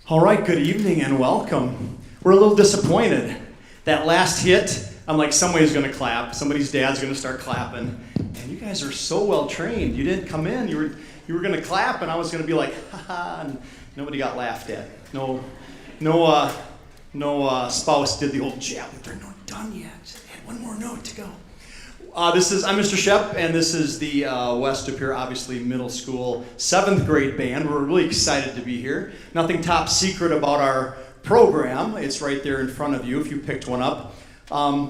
All right, good evening and welcome. We're a little disappointed. That last hit, I'm like, somebody's gonna clap. Somebody's dad's gonna start clapping. And you guys are so well trained. You didn't come in, you were gonna clap, and I was gonna be like, ha, and nobody got laughed at. No spouse did the old jab. They're not done yet. They had one more note to go. I'm Mr. Shep, and this is the West of Pere, obviously middle school, 7th grade band. We're really excited to be here. Nothing top secret about our program. It's right there in front of you if you picked one up.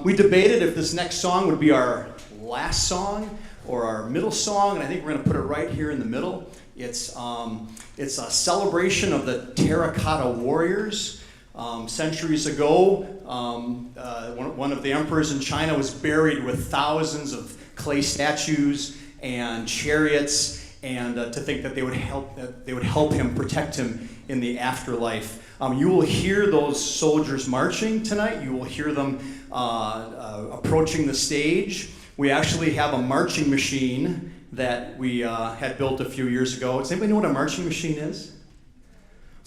We debated if this next song would be our last song or our middle song, and I think we're going to put it right here in the middle. It's a celebration of the terracotta warriors. Centuries ago, one of the emperors in China was buried with thousands of clay statues and chariots, and to think that they would help him, protect him in the afterlife. You will hear those soldiers marching tonight. You will hear them approaching the stage. We actually have a marching machine that we had built a few years ago. Does anybody know what a marching machine is?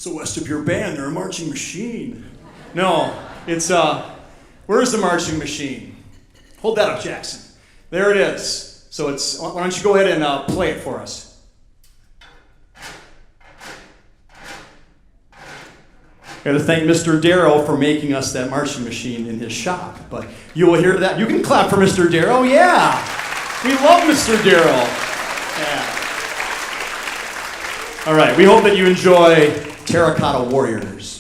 So West of your band, they're a marching machine. No, it's, where's the marching machine? Hold that up, Jackson. There it is. So why don't you go ahead and play it for us. Got to thank Mr. Darrow for making us that marching machine in his shop. But you will hear that. You can clap for Mr. Darrow. Yeah. We love Mr. Darrow. Yeah. All right. We hope that you enjoy Terracotta Warriors.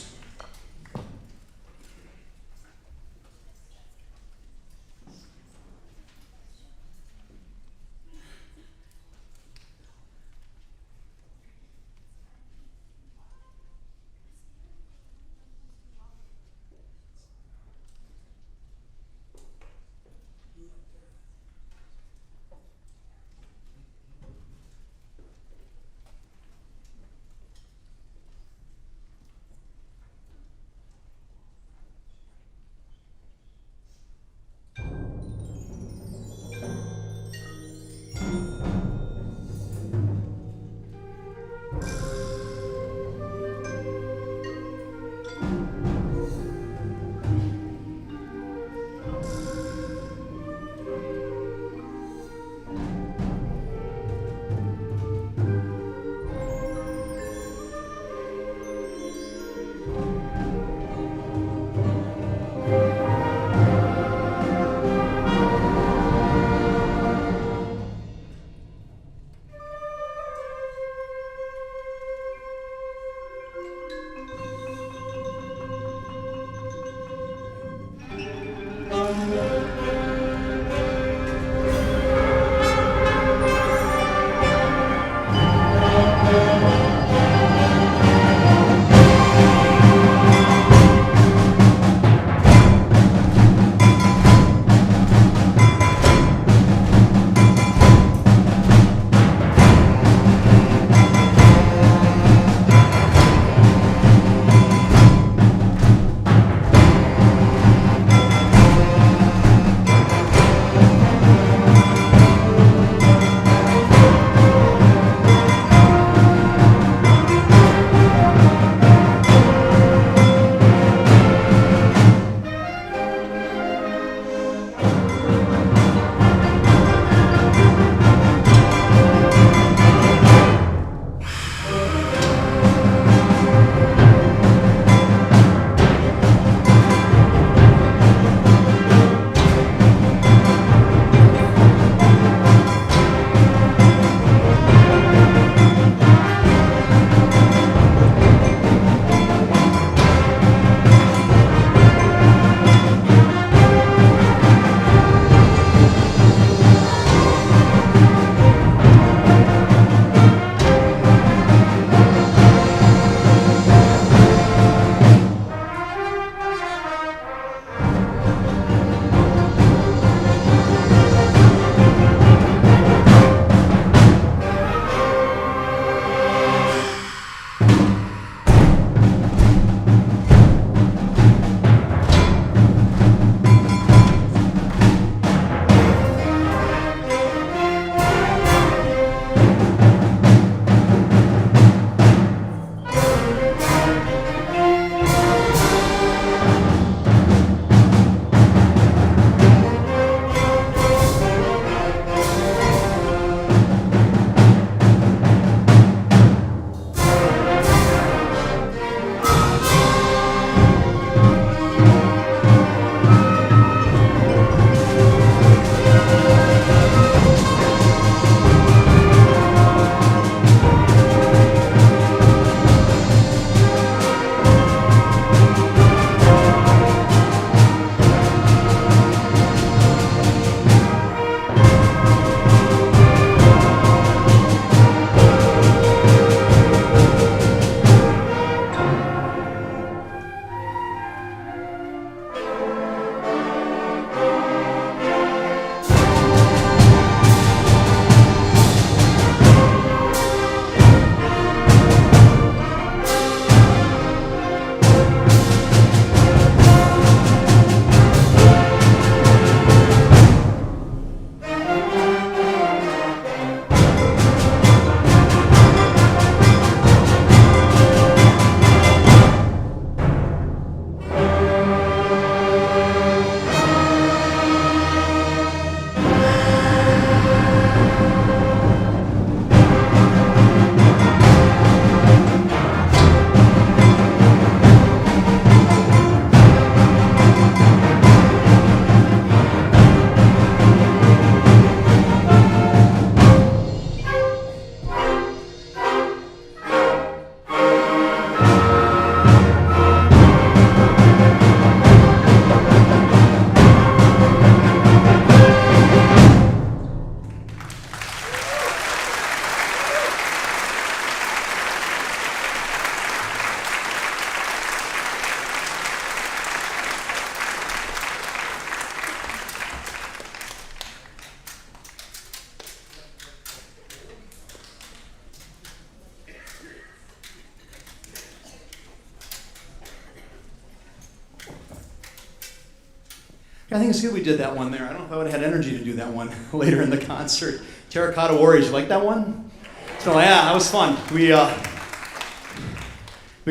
I think it's good we did that one there. I don't know if I would have had energy to do that one later in the concert. Terracotta Warriors, you like that one? So yeah, that was fun. We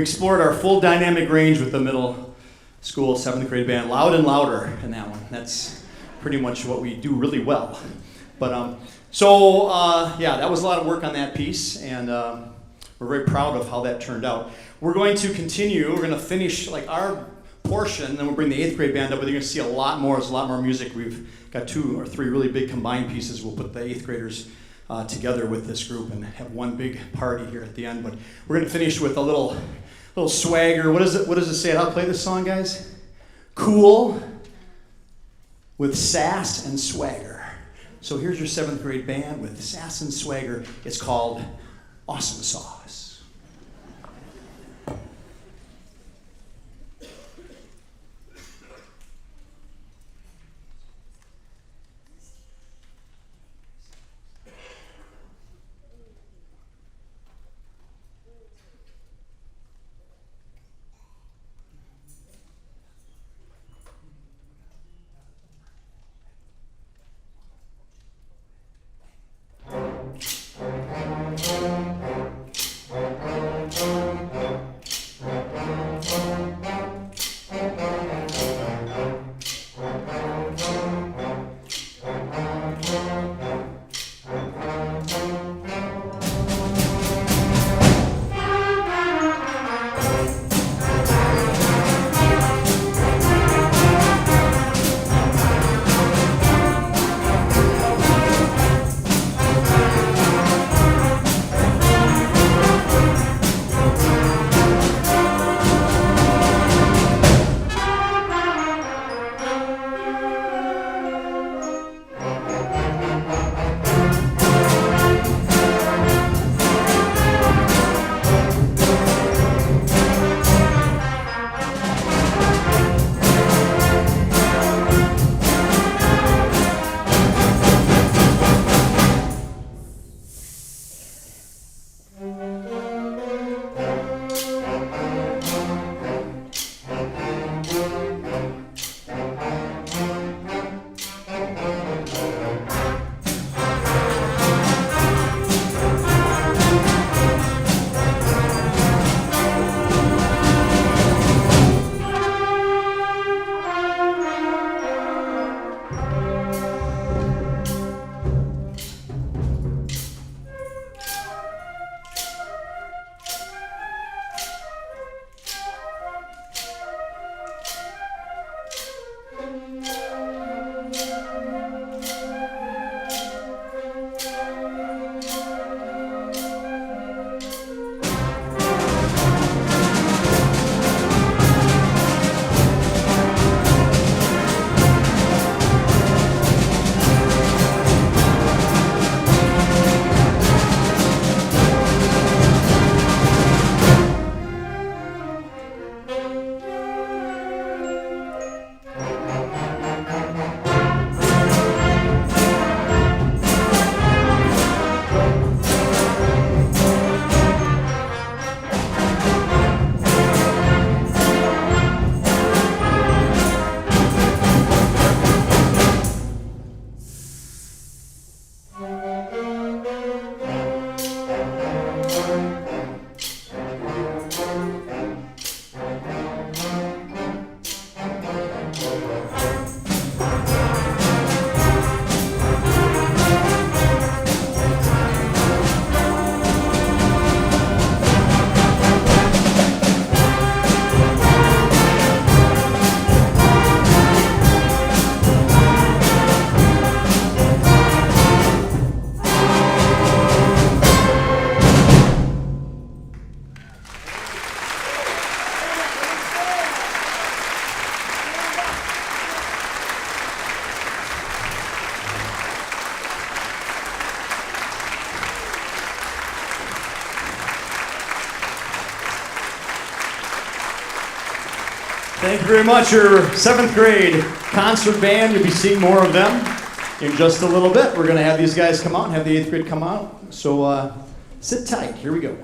explored our full dynamic range with the middle school 7th grade band. Loud and louder in that one. That's pretty much what we do really well. But yeah, that was a lot of work on that piece, and we're very proud of how that turned out. We're going to continue. We're going to finish like our portion, then we'll bring the 8th grade band up, but you're going to see a lot more. There's a lot more music. We've got 2 or 3 really big combined pieces. We'll put the 8th graders together with this group and have one big party here at the end. But we're going to finish with a little swagger. What does it say? I'll play this song, guys. Cool with sass and swagger. So here's your 7th grade band with sass and swagger. It's called Awesome Sauce. Thank you very much. Your 7th grade concert band, you'll be seeing more of them in just a little bit. We're going to have these guys come out and have the 8th grade come out. So sit tight. Here we go.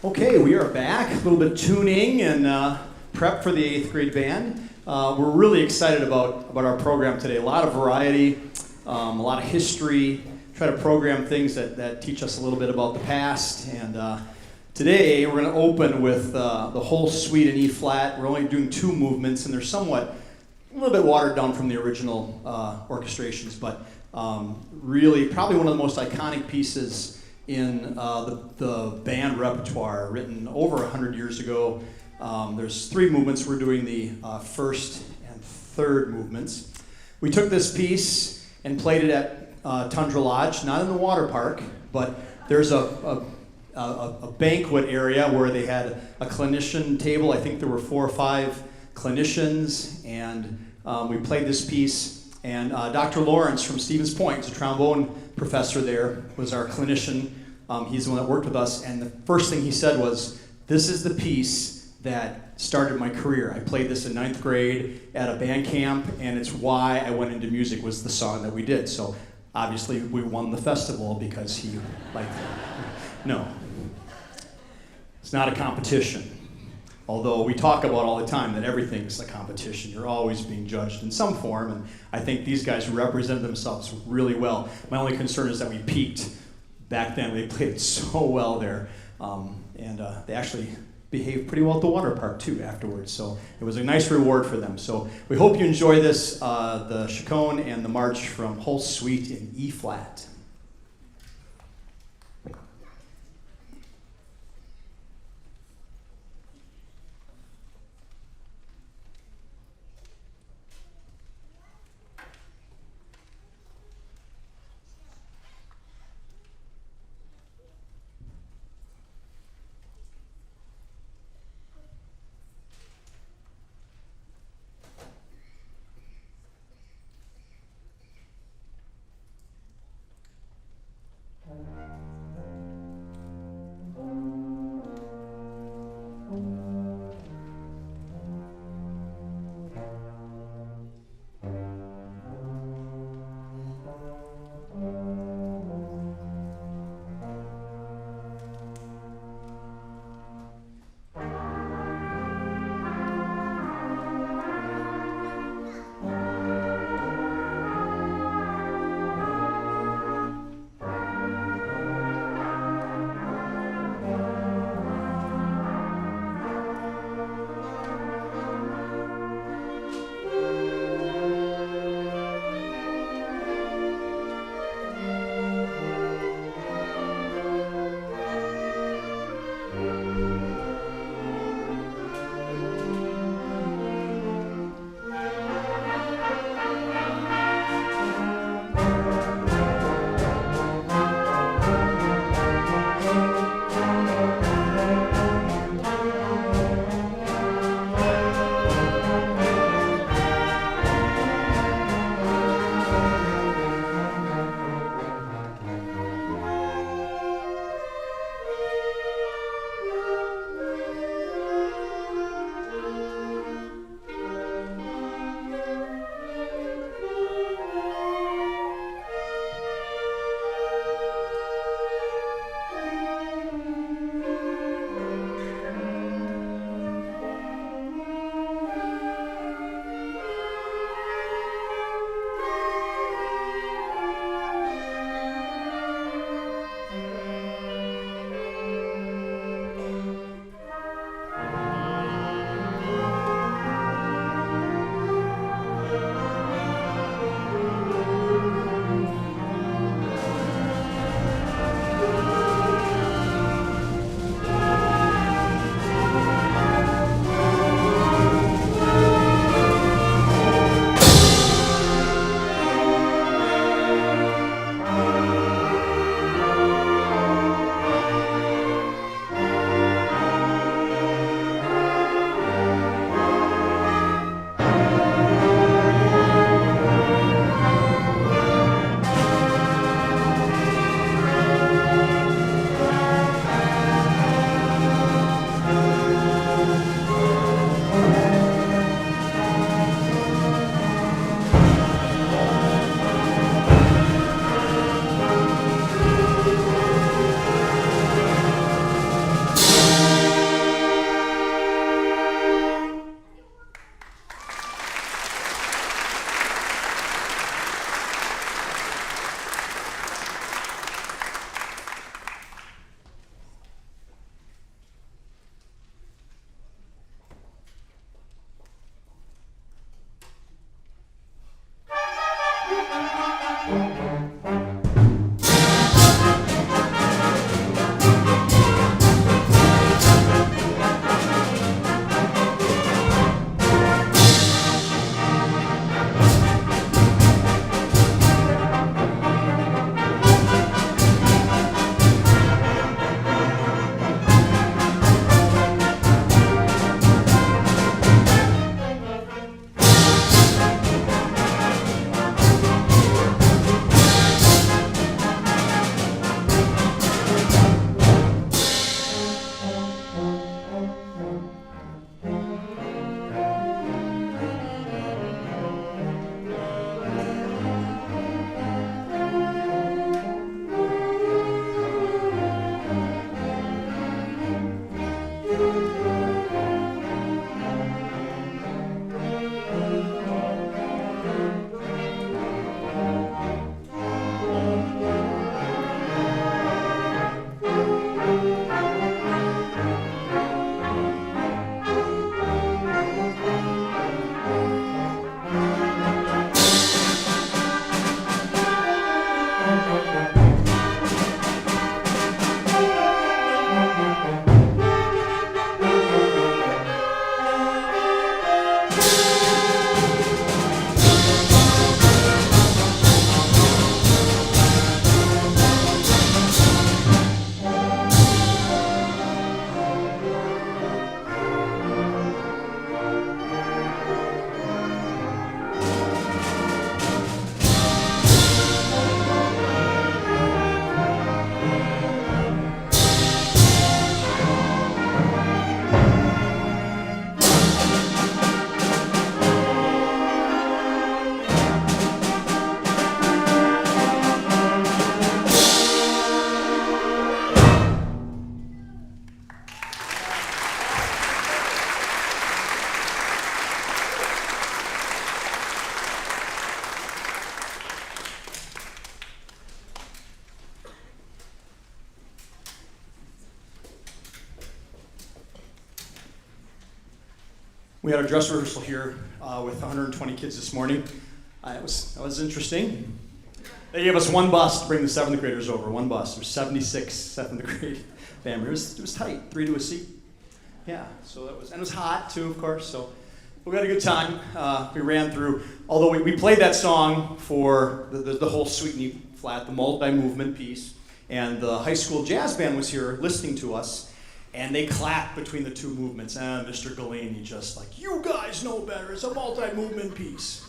Okay, we are back. A little bit tuning and prep for the 8th grade band. We're really excited about our program today. A lot of variety, a lot of history. Try to program things that teach us a little bit about the past. And today we're going to open with the whole suite in E flat. We're only doing 2 movements, and they're somewhat a little bit watered down from the original orchestrations, but really probably one of the most iconic pieces in the band repertoire, written over 100 years ago. There's 3 movements. We're doing the first and third movements. We took this piece and played it at Tundra Lodge, not in the water park, but there's a banquet area where they had a clinician table. I think there were 4 or 5 clinicians, and we played this piece. And Dr. Lawrence from Stevens Point, who's a trombone professor there, was our clinician. He's the one that worked with us, and the first thing he said was, "This is the piece that started my career. I played this in 9th grade at a band camp, and it's why I went into music," was the song that we did. So obviously we won the festival because he liked it. No, it's not a competition. Although we talk about all the time that everything's a competition. You're always being judged in some form, and I think these guys represent themselves really well. My only concern is that we peaked back then. They played so well there, and they actually behaved pretty well at the water park too afterwards. So it was a nice reward for them. So we hope you enjoy this, the chaconne and the march from whole suite in E flat. We had our dress rehearsal here with 120 kids this morning. That was interesting. They gave us one bus to bring the 7th graders over, one bus. There's 76 7th grade families. It was tight, 3 to a seat. Yeah, so and it was hot too, of course, so we had a good time. We ran through, although we played that song for the whole Sweetney Flat, the multi-movement piece, and the high school jazz band was here listening to us, and they clapped between the two movements, and Mr. Galani just like, you guys know better, it's a multi-movement piece.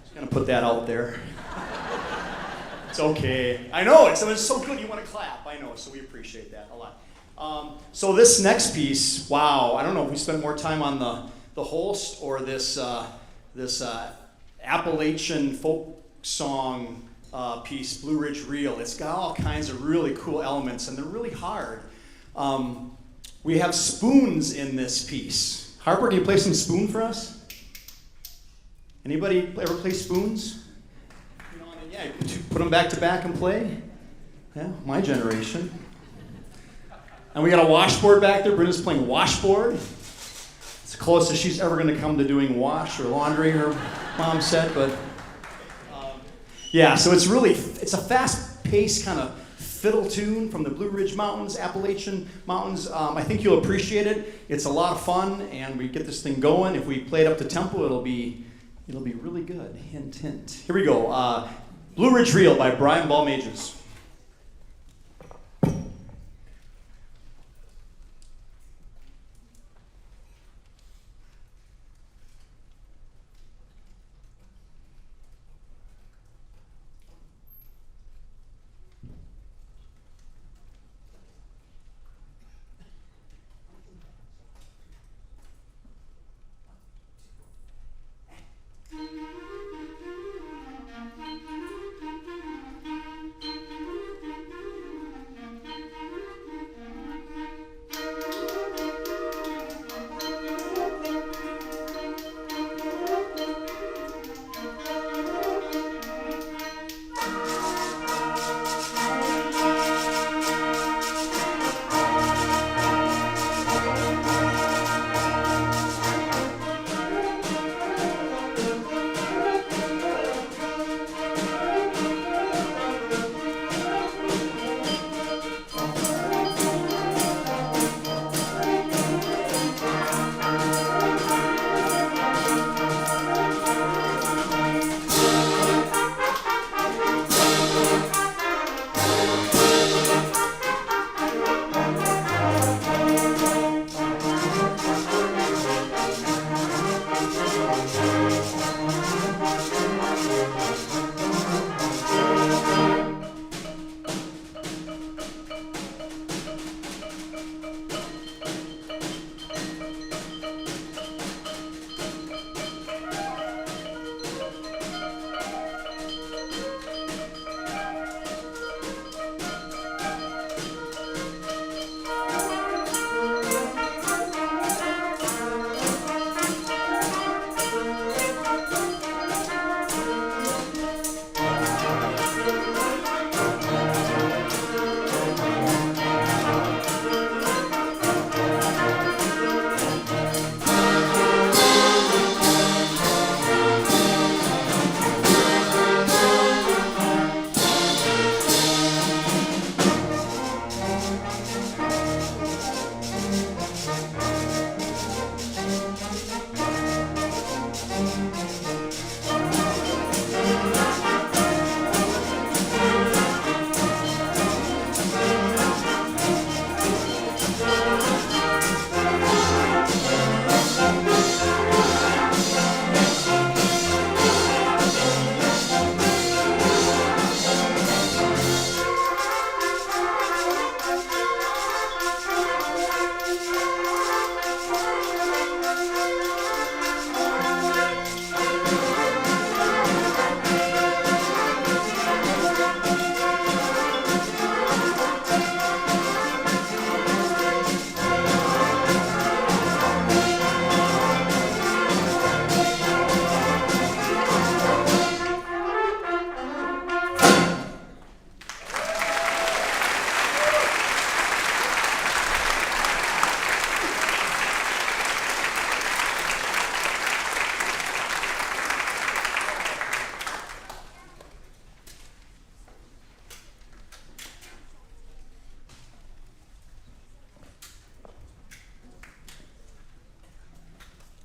Just gonna put that out there. It's okay. I know, it's so good you want to clap, I know, so we appreciate that a lot. So this next piece, wow, I don't know if we spent more time on the Holst or this Appalachian folk song piece, Blue Ridge Reel. It's got all kinds of really cool elements, and they're really hard. We have spoons in this piece. Harper, can you play some spoon for us? Anybody ever play spoons? Yeah, you put them back to back and play. Yeah, my generation. And we got a washboard back there. Brenda's playing washboard. It's the closest she's ever going to come to doing wash or laundry, her mom said. But yeah, so it's a fast-paced kind of fiddle tune from the Blue Ridge Mountains, Appalachian Mountains. I think you'll appreciate it. It's a lot of fun, and we get this thing going. If we play it up to tempo, it'll be really good. Hint, hint. Here we go. Blue Ridge Reel by Brian Balmages.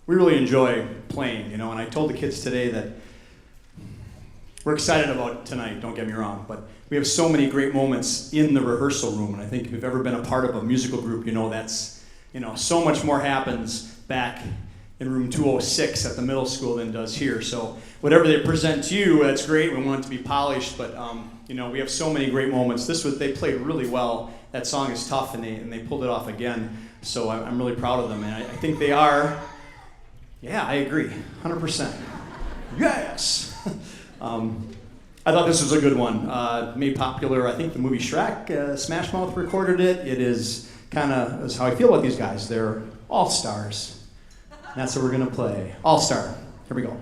we really enjoy playing, you know, and I told the kids today that we're excited about tonight, don't get me wrong, but we have so many great moments in the rehearsal room, and I think if you've ever been a part of a musical group, you know that's, you know, so much more happens back in room 206 at the middle school than does here. So whatever they present to you, that's great. We want it to be polished, but you know, we have so many great moments. They played really well. That song is tough, and they pulled it off again. So I'm really proud of them, and I think they are. Yeah, I agree, 100%. Yes. I thought this was a good one. Made popular, I think the movie Shrek, Smash Mouth recorded it. It is kind of is how I feel about these guys. They're all stars. And that's what we're gonna play. All Star. Here we go.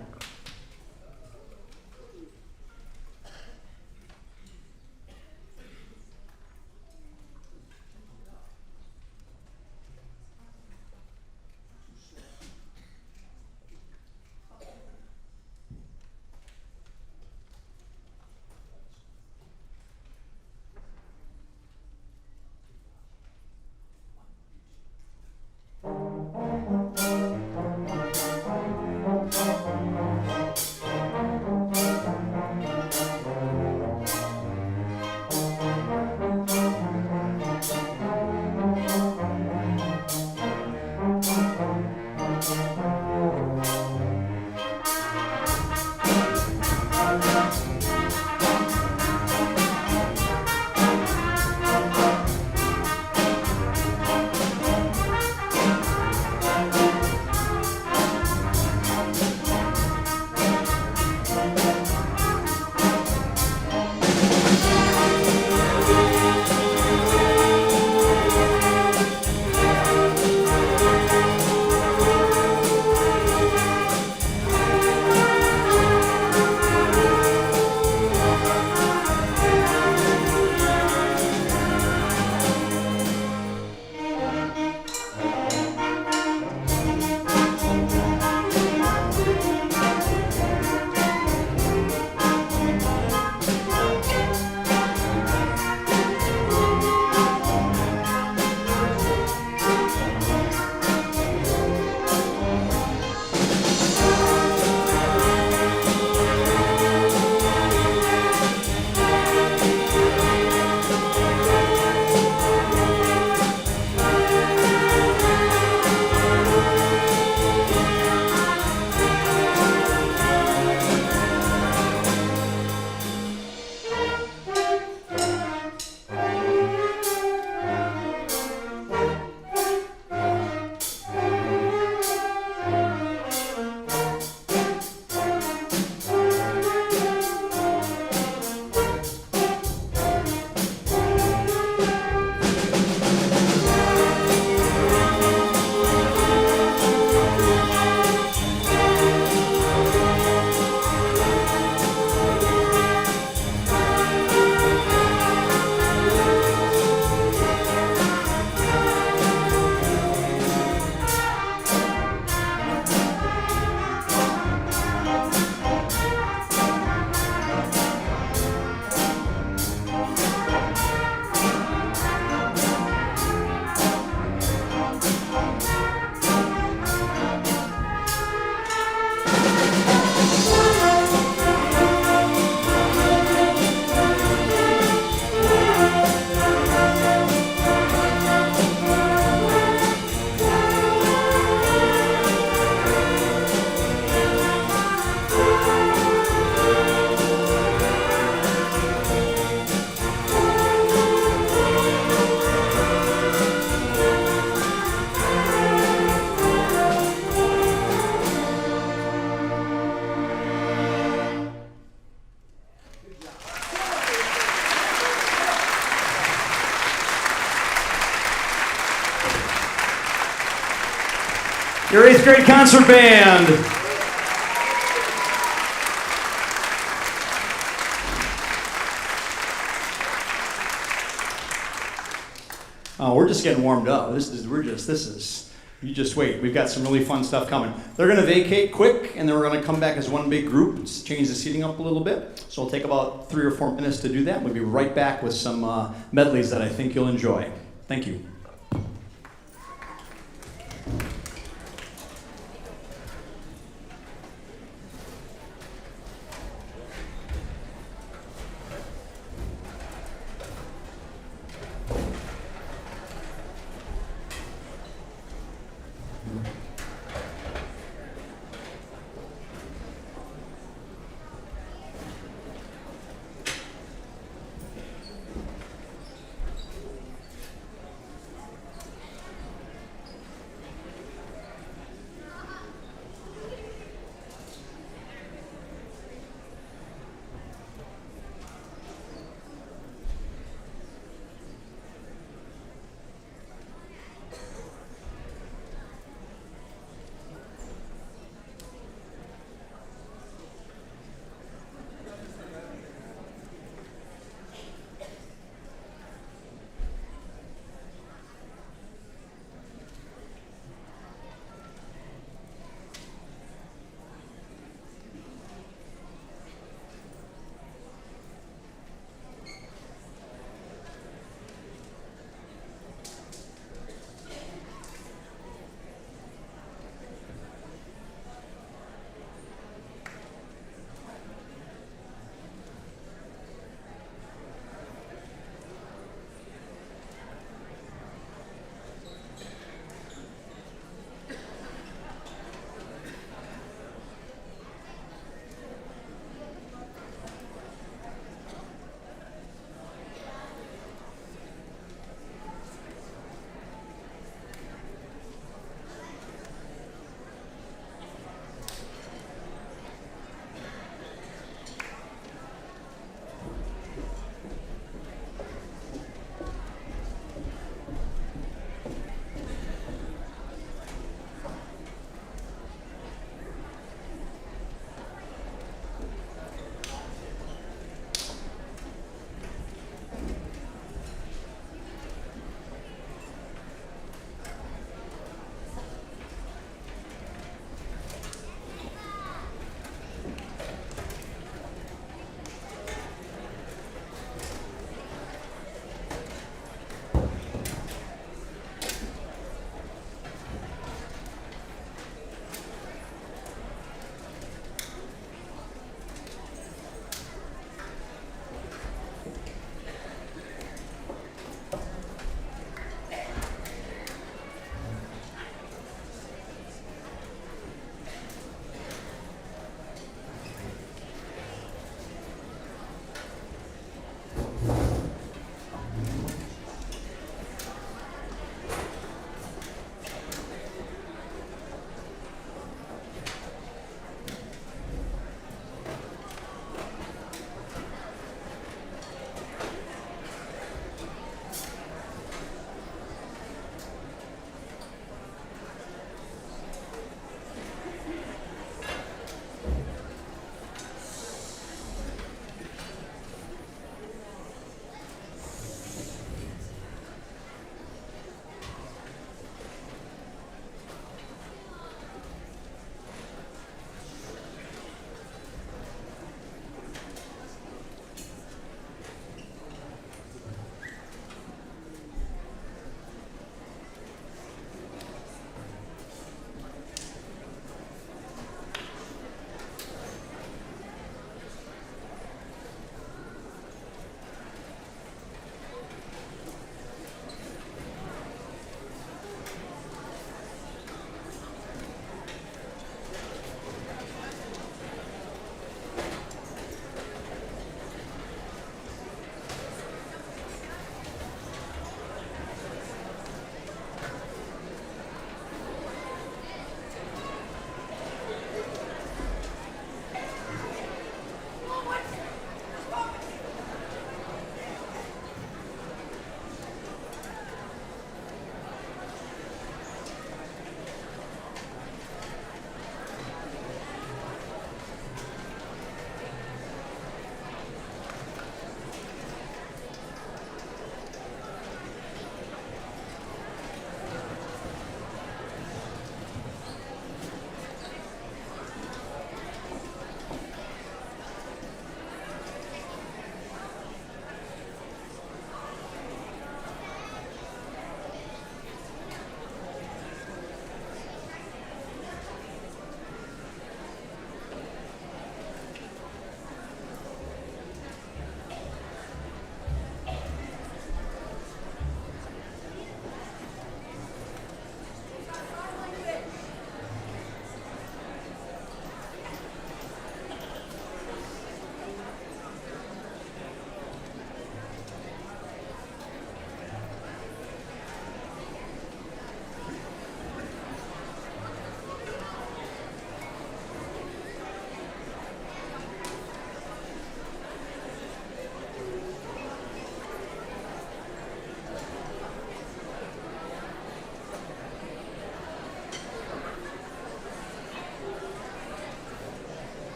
Your 8th grade concert band. Oh, we're just getting warmed up. You just wait. We've got some really fun stuff coming. They're going to vacate quick, and then we're going to come back as one big group, change the seating up a little bit. So it'll take about 3 or 4 minutes to do that. We'll be right back with some medleys that I think you'll enjoy. Thank you.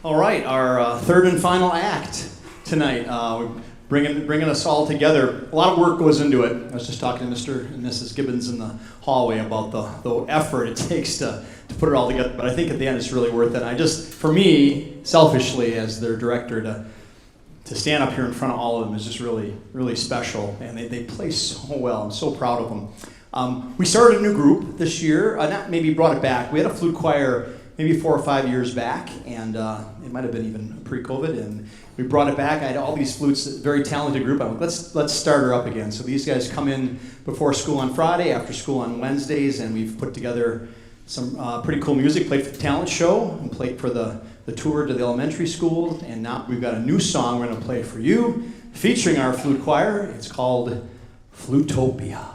All right, our third and final act tonight. Bringing us all together. A lot of work goes into it. I was just talking to Mr. and Mrs. Gibbons in the hallway about the effort it takes to put it all together. But I think at the end it's really worth it. For me, selfishly, as their director, to stand up here in front of all of them is just really, really special. And they play so well. I'm so proud of them. We started a new group this year. Not maybe brought it back. We had a flute choir maybe 4 or 5 years back, and it might have been even pre-COVID, and we brought it back. I had all these flutes, very talented group. I'm like, let's start her up again. So these guys come in before school on Friday, after school on Wednesdays, and we've put together some pretty cool music. Played for the talent show, and played for the tour to the elementary school, and now we've got a new song we're going to play for you, featuring our flute choir. It's called Flutopia.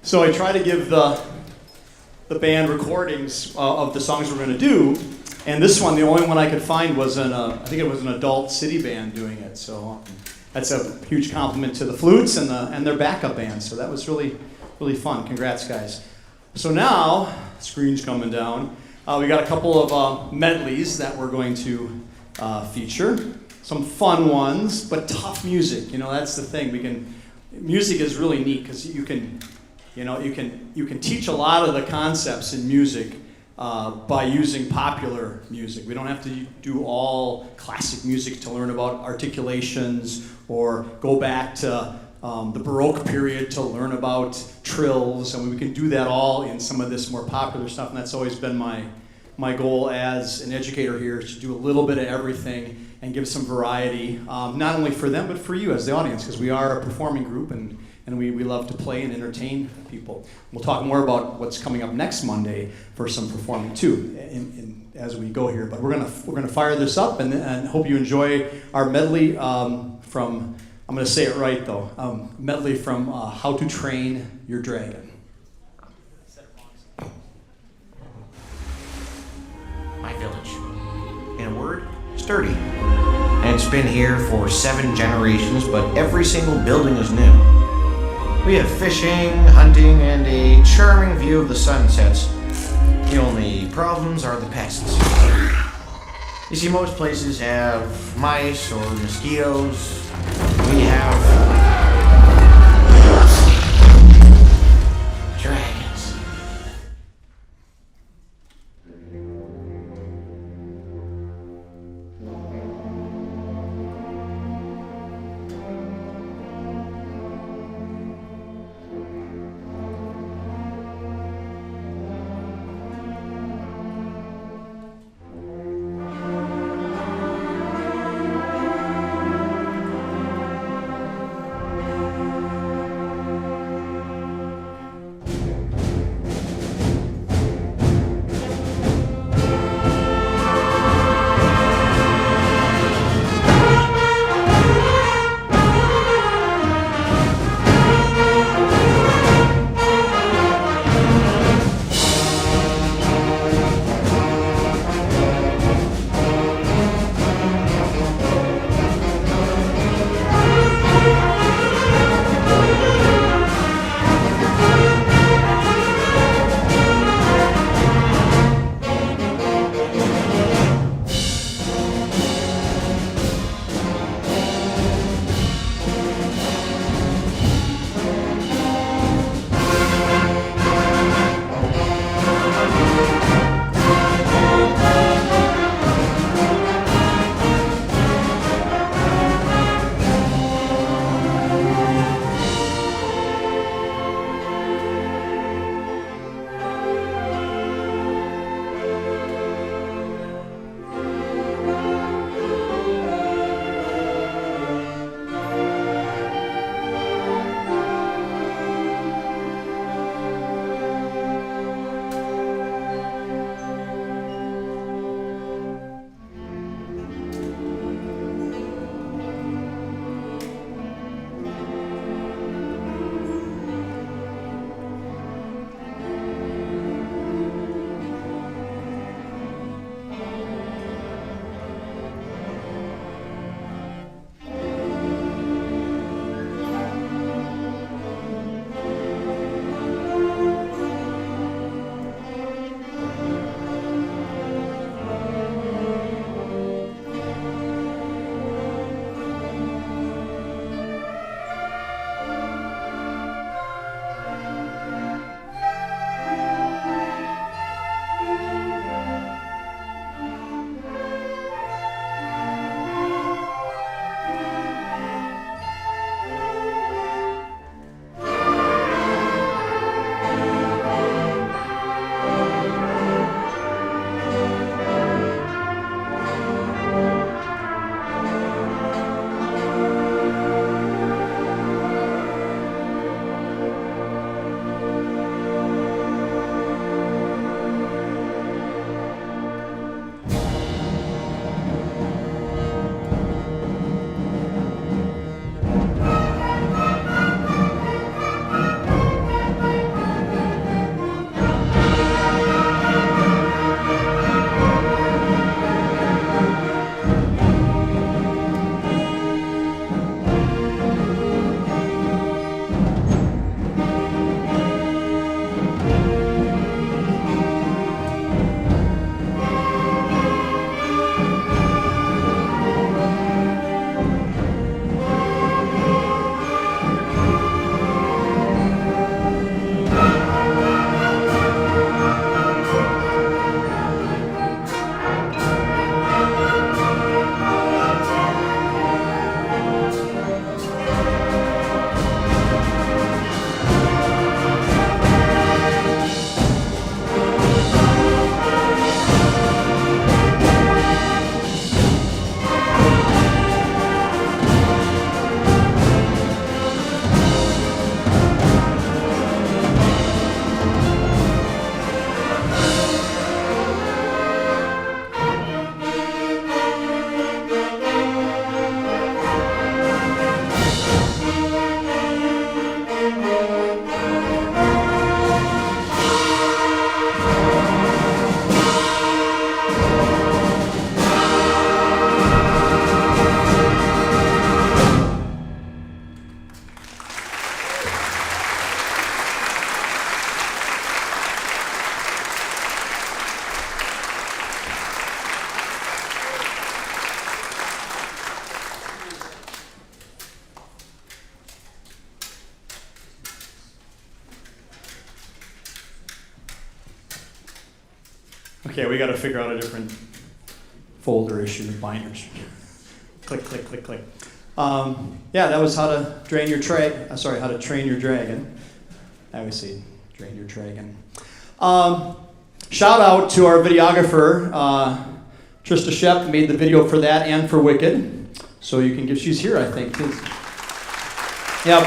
So I try to give the band recordings of the songs we're going to do, and this one, the only one I could find was I think it was an adult city band doing it. So that's a huge compliment to the flutes and their backup band. So that was really, really fun. Congrats, guys. So now, screen's coming down. We got a couple of medleys that we're going to feature. Some fun ones, but tough music. You know, that's the thing. Music is really neat because you can You know, you can teach a lot of the concepts in music by using popular music. We don't have to do all classic music to learn about articulations or go back to the Baroque period to learn about trills. I mean, we can do that all in some of this more popular stuff, and that's always been my goal as an educator here, is to do a little bit of everything and give some variety, not only for them, but for you as the audience, because we are a performing group, and we love to play and entertain people. We'll talk more about what's coming up next Monday for some performing too, as we go here. But we're gonna fire this up and hope you enjoy our medley from, I'm gonna say it right though, medley from How to Train Your Dragon. My village. In a word, sturdy. And it's been here for 7 generations, but every single building is new. We have fishing, hunting, and a charming view of the sunsets. The only problems are the pests. You see, most places have mice or mosquitoes. We have dragons. Okay, we got to figure out a different folder issue, binders. Click, click, click, click. Yeah, that was how to drain your how to train your dragon. I always say drain your dragon. Shout out to our videographer, Trista Shep made the video for that and for Wicked. So you can give, she's here, I think. Yep.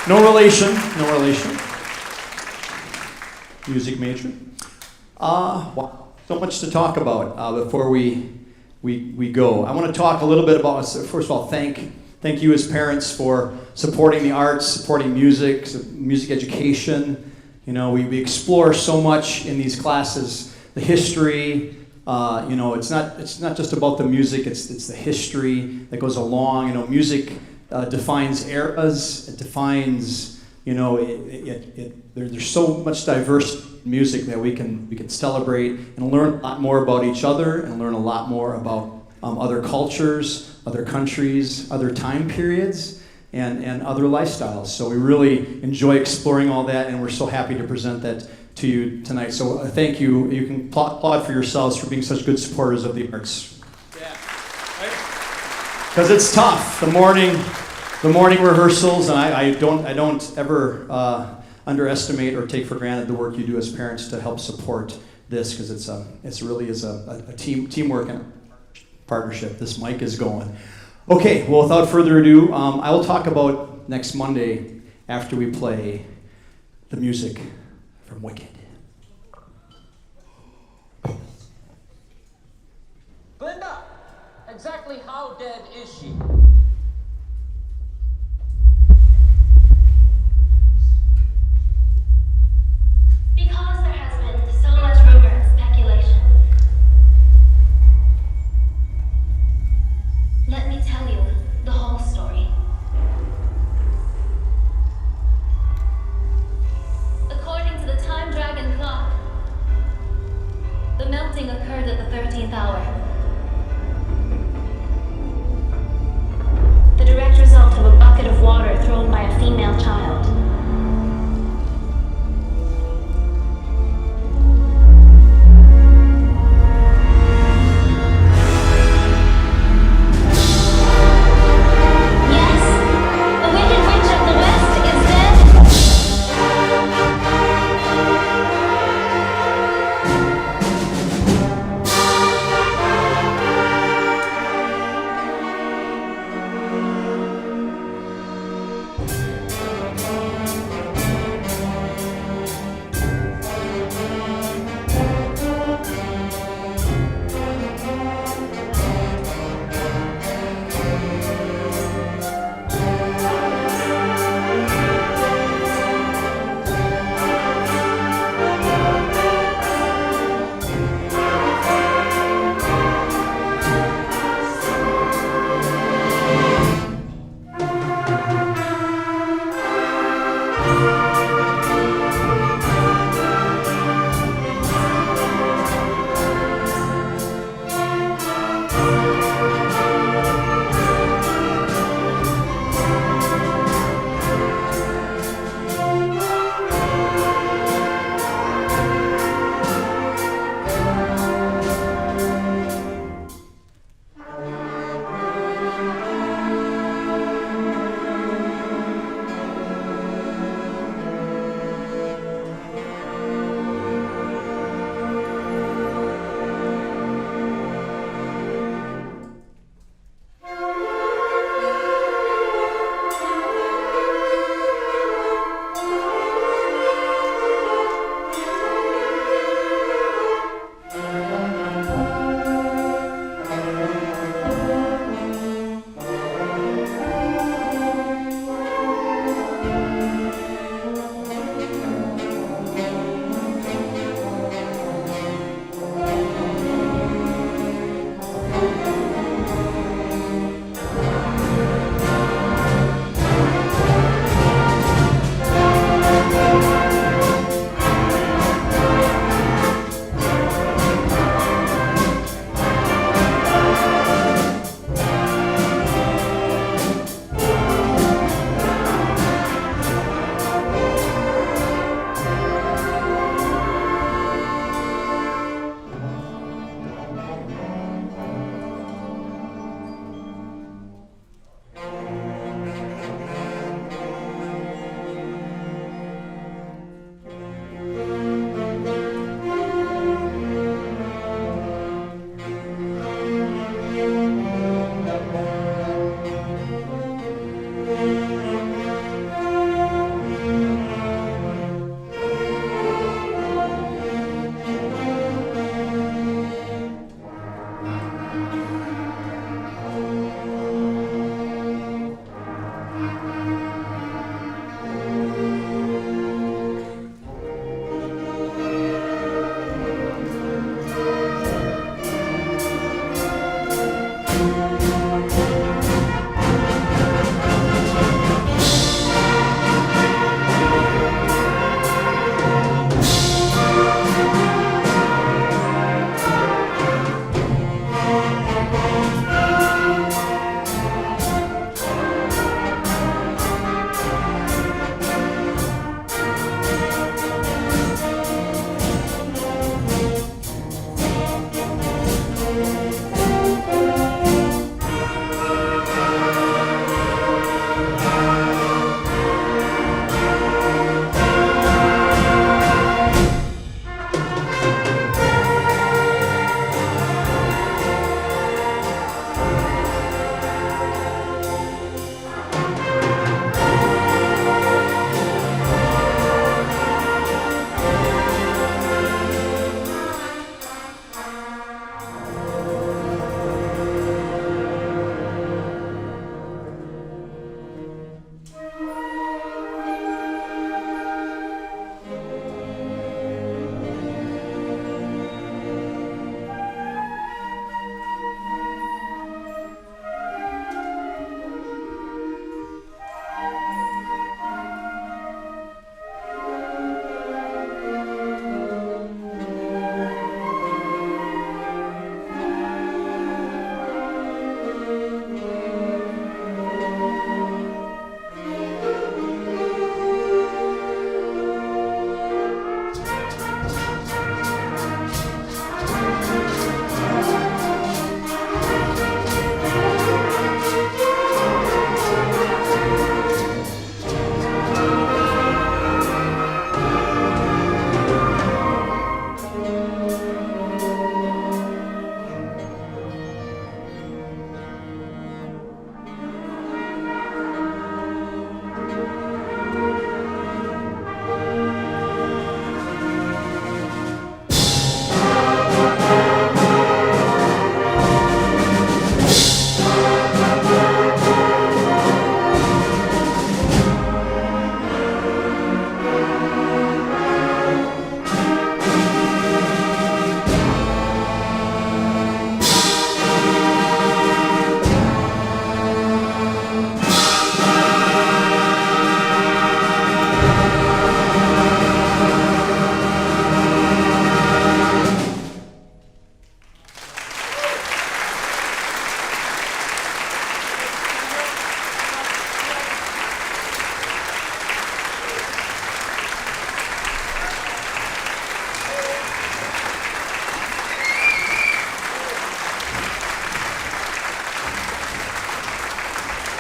No relation. Music major. Wow, so much to talk about before we go. I want to talk a little bit about, first of all, thank you as parents for supporting the arts, supporting music education. You know, we explore so much in these classes, the history. You know, it's not just about the music. It's the history that goes along. You know, music defines eras. It defines. You know, there's so much diverse music that we can celebrate and learn a lot more about each other and learn a lot more about other cultures, other countries, other time periods. And other lifestyles. So we really enjoy exploring all that, and we're so happy to present that to you tonight. So thank you. You can applaud for yourselves for being such good supporters of the arts. Yeah, right? Because it's tough. The morning rehearsals, and I don't ever underestimate or take for granted the work you do as parents to help support this, because it's really is a teamwork and partnership. This mic is going. Okay, well, without further ado, I will talk about next Monday after we play the music from Wicked. Glinda, exactly how dead is she? Because there has been so much rumor and speculation. Let me tell you the whole story. According to the Time Dragon clock, the melting occurred at the 13th hour. The direct result of a bucket of water thrown by a female child.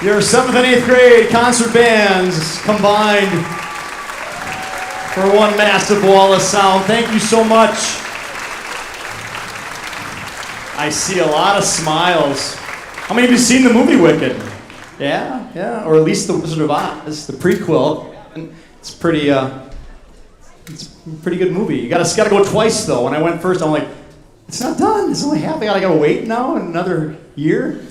Your 7th and 8th grade concert bands combined for one massive wall of sound. Thank you so much. I see a lot of smiles. How many of you seen the movie Wicked? Yeah, or at least The Wizard of Oz, the prequel. It's pretty good movie. You gotta go twice though. When I went first, I'm like, it's not done. It's only half. I gotta wait now another year.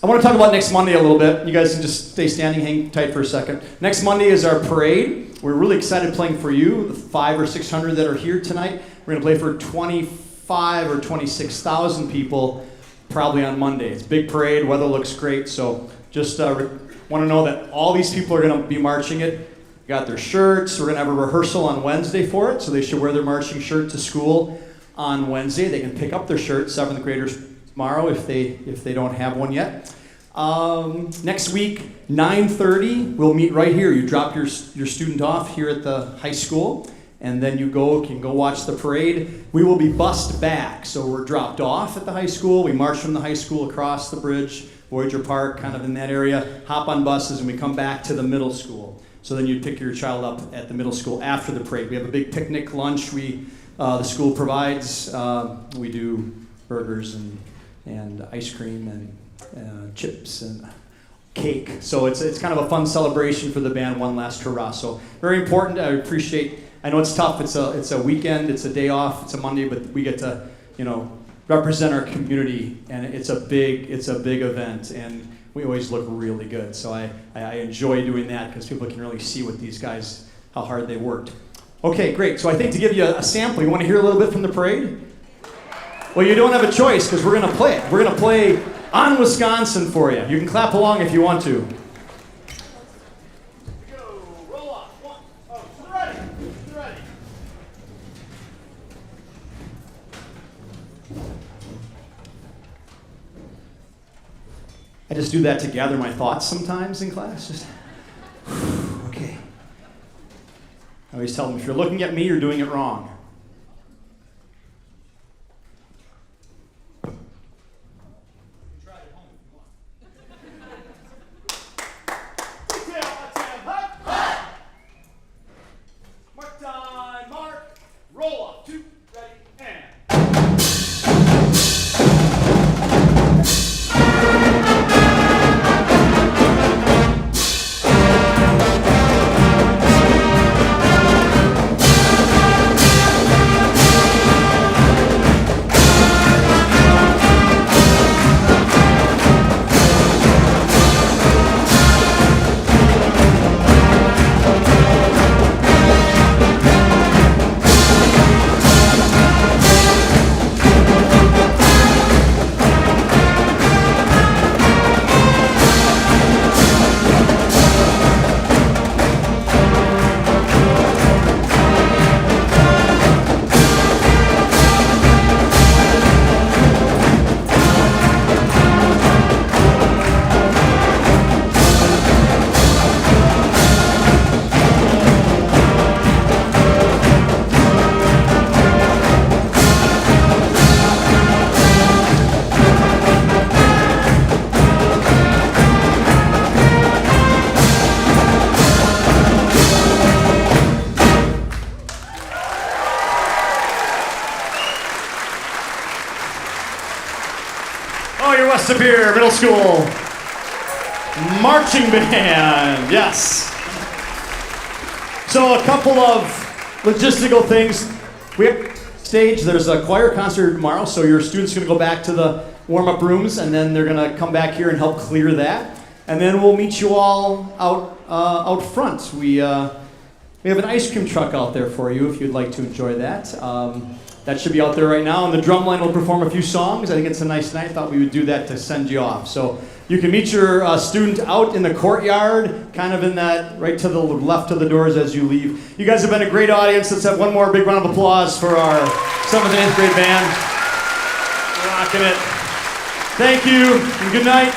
I want to talk about next Monday a little bit. You guys can just stay standing, hang tight for a second. Next Monday is our parade. We're really excited playing for you, the 500 or 600 that are here tonight. We're going to play for 25 or 26,000 people probably on Monday. It's a big parade. Weather looks great. So just want to know that all these people are going to be marching it. Got their shirts. We're going to have a rehearsal on Wednesday for it. So they should wear their marching shirt to school on Wednesday. They can pick up their shirt, 7th graders, tomorrow if they don't have one yet. Next week, 9:30, we'll meet right here. You drop your student off here at the high school, and then you can go watch the parade. We will be bussed back, so we're dropped off at the high school. We march from the high school across the bridge, Voyager Park, kind of in that area, hop on buses, and we come back to the middle school. So then you pick your child up at the middle school after the parade. We have a big picnic lunch the school provides. We do burgers and ice cream and chips and cake. So it's kind of a fun celebration for the band, one last hurrah. So very important. I know it's tough. It's a weekend. It's a day off. It's a Monday, but we get to represent our community, and it's a big event, and we always look really good. So I enjoy doing that because people can really see what these guys, how hard they worked. Okay, great. So I think to give you a sample, you want to hear a little bit from the parade? Well, you don't have a choice because we're going to play it. We're going to play On Wisconsin for you. You can clap along if you want to. Go, roll off. 1, 2, ready. Ready. I just do that to gather my thoughts sometimes in class. Just, okay. I always tell them, if you're looking at me, you're doing it wrong. Pere Middle School marching band, yes. So a couple of logistical things. We have stage. There's a choir concert tomorrow, so your students are going to go back to the warm-up rooms, and then they're going to come back here and help clear that. And then we'll meet you all out front. We have an ice cream truck out there for you if you'd like to enjoy that. That should be out there right now, and the drumline will perform a few songs. I think it's a nice night. I thought we would do that to send you off. So you can meet your student out in the courtyard, kind of in that, right to the left of the doors as you leave. You guys have been a great audience. Let's have one more big round of applause for our 7th and 8th grade band. Rocking it. Thank you, and good night.